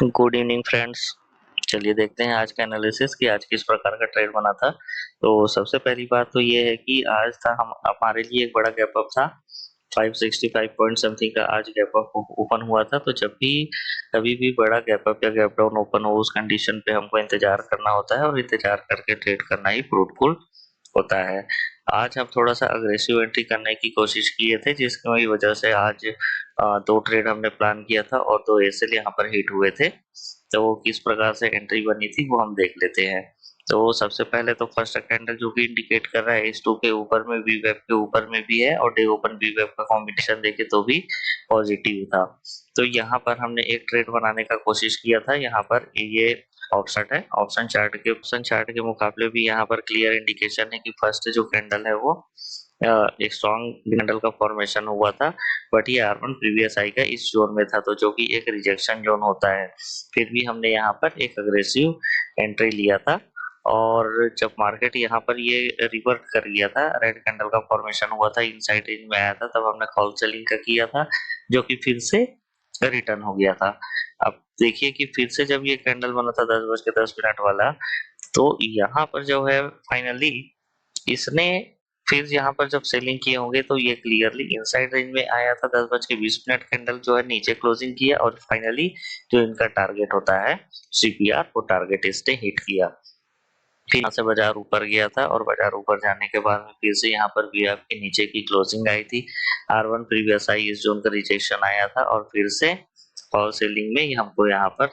Good evening friends. चलिए देखते हैं आज का एनालिसिस कि आज किस प्रकार का ट्रेड बना था। तो सबसे पहली बात तो ये है कि आज था हम हमारे लिए एक बड़ा गैप अप था। 565 पॉइंट समथिंग का आज गैप अप ओपन हुआ था। तो जब भी कभी भी बड़ा गैप अप या गैप डाउन ओपन हो उस कंडीशन पे हमको इंतजार करना होता है और इंतजार करके ट्रेड करना ही फ्रूटफुल होता है। आज हम थोड़ा सा अग्रेसिव एंट्री करने की कोशिश किए थे जिसकी वजह से आज दो ट्रेड हमने प्लान किया था और दो एसएल यहाँ पर हिट हुए थे। तो वो किस प्रकार से एंट्री बनी थी वो हम देख लेते हैं। तो सबसे पहले तो फर्स्ट कैंडल जो कि इंडिकेट कर रहा है इस 2 के ऊपर में वी वेब के ऊपर में भी है और डे ओपन वी वेब का कॉम्बिनेशन देखे तो भी पॉजिटिव था। तो यहाँ पर हमने एक ट्रेड बनाने का कोशिश किया था। यहाँ पर ये ऑप्शन है, ऑप्शन चार्ट के मुकाबले भी यहाँ पर क्लियर इंडिकेशन है कि फर्स्ट जो कैंडल है वो एक स्ट्रॉन्ग कैंडल का फॉर्मेशन हुआ था। बट ये R1 प्रीवियस आई का इस जोन में था तो जो कि एक रिजेक्शन जोन होता है। फिर भी हमने यहाँ पर एक अग्रेसिव एंट्री लिया था और जब मार्केट यहाँ पर ये रिवर्ट कर गया था, रेड कैंडल का फॉर्मेशन हुआ था, इनसाइड रेंज में आया था, तब हमने कॉल सेलिंग का किया था जो कि फिर से रिटर्न हो गया था। अब देखिए कि फिर से जब ये कैंडल बना था 10:10 वाला, तो यहाँ पर जो है फाइनली इसने फिर यहाँ पर जब सेलिंग किए होंगे तो ये क्लियरली इनसाइड रेंज में आया था। 10:20 कैंडल जो है नीचे क्लोजिंग किया और फाइनली जो इनका टारगेट होता है सीपीआर, वो टारगेट इसने हिट किया। फिर यहाँ से बाजार ऊपर गया था और बाजार ऊपर जाने के बाद में फिर से यहाँ पर वीआईएफ के नीचे की क्लोजिंग आई थी। R1 प्रीवियस आई इस जोन का रिजेक्शन आया था और फिर से पावर सेलिंग में हमको यहाँ पर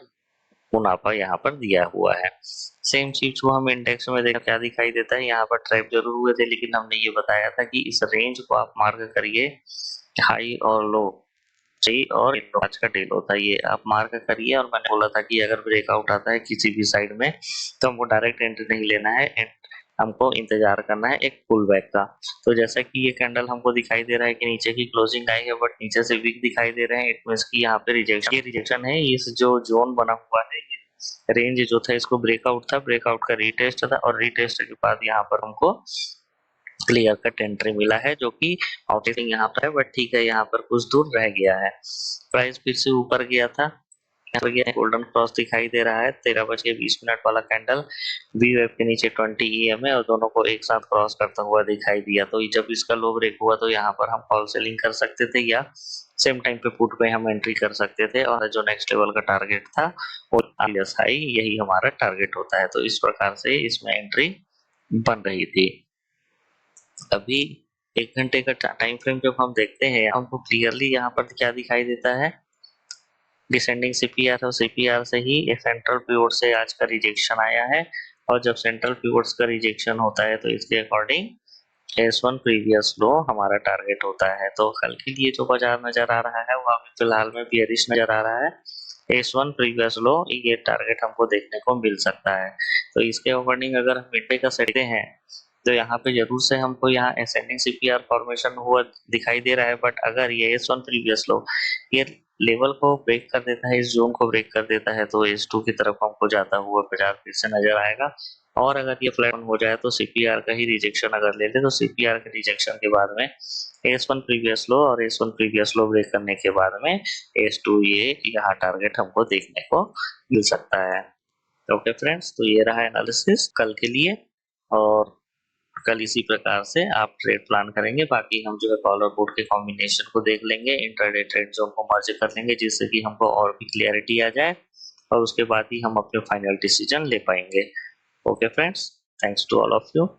मुनाफा यहाँ पर दिया हुआ है। सेम चीज को हम इंडेक्स में देखा क्या दिखाई देता है। यहाँ पर ट्रैप जरूर हुए थे लेकिन हमने ये बताया था कि इस रेंज को आप मार्क करिए, हाई और लो सही, और आज का डे लो था ये आप मार्क करिए। और मैंने बोला था कि अगर ब्रेकआउट आता है किसी भी साइड में तो हमको डायरेक्ट एंट्री नहीं लेना है, हमको इंतजार करना है एक पुल बैक का। तो जैसा कि ये कैंडल हमको दिखाई दे रहा है कि नीचे की क्लोजिंग आई है बट नीचे से वीक दिखाई दे रहे हैं, इट मींस कि यहाँ पे रिजेक्शन है। इस जो जोन बना हुआ है, रेंज जो था इसको ब्रेकआउट था, ब्रेकआउट का रीटेस्ट था और रीटेस्ट के बाद यहाँ पर हमको क्लियर कट एंट्री मिला है जो कि आउटस्टैंडिंग यहाँ पर है बट ठीक है, यहाँ पर कुछ दूर रह गया है। प्राइस फिर से ऊपर गया था, गोल्डन क्रॉस दिखाई दे रहा है 13:20 वाला कैंडल वी वेव के नीचे 20 EM है और दोनों को एक साथ क्रॉस करता हुआ दिखाई दिया। तो जब इसका लो ब्रेक हुआ तो यहाँ पर हम कॉल सेलिंग कर सकते थे या सेम टाइम पे पुट पे हम एंट्री कर सकते थे और जो नेक्स्ट लेवल का टारगेट था वो हाई, यही हमारा टारगेट होता है। तो इस प्रकार से इसमें एंट्री बन रही थी। अभी 1 घंटे का टाइम फ्रेम जब हम देखते हैं हमको क्लियरली यहाँ पर क्या दिखाई देता है, डिसेंडिंग सीपीआर और सीपीआर से ही सेंट्रल पिवोट से आज का रिजेक्शन आया है और जब सेंट्रल पिवोट्स का रिजेक्शन होता है तो इसके अकॉर्डिंग S1 प्रीवियस लो हमारा टारगेट होता है। तो कल के लिए जो बाजार नजर आ रहा है वो अभी फिलहाल में बियरिश नजर आ रहा है। S1 प्रीवियस लो ये टारगेट हमको देखने को मिल सकता है। तो इसके अकॉर्डिंग अगर हम मिड डे का सेटते हैं तो यहाँ पे जरूर से हमको यहाँ असेंडिंग सीपीआर फॉर्मेशन हुआ दिखाई दे रहा है बट अगर ये S1 प्रीवियस लो ये लेवल को ब्रेक कर देता है, इस जोन को ब्रेक कर देता है, तो S2 की तरफ हमको जाता हुआ बाजार फिर से नजर आएगा। और अगर ये फ्लैट हो जाए तो सीपीआर का ही रिजेक्शन अगर ले ले तो सीपीआर के रिजेक्शन के बाद में S1 प्रीवियस लो और S1 प्रीवियस लो ब्रेक करने के बाद में S2 ये यहाँ टारगेट हमको देखने को मिल सकता है। ओके फ्रेंड्स, तो ये रहा एनालिसिस कल के लिए और कल इसी प्रकार से आप ट्रेड प्लान करेंगे। बाकी हम जो है कॉल और पुट के कॉम्बिनेशन को देख लेंगे, इंट्राडे ट्रेड जोन को मर्ज कर लेंगे जिससे कि हमको और भी क्लियरिटी आ जाए और उसके बाद ही हम अपने फाइनल डिसीजन ले पाएंगे। Okay friends, thanks to all of you.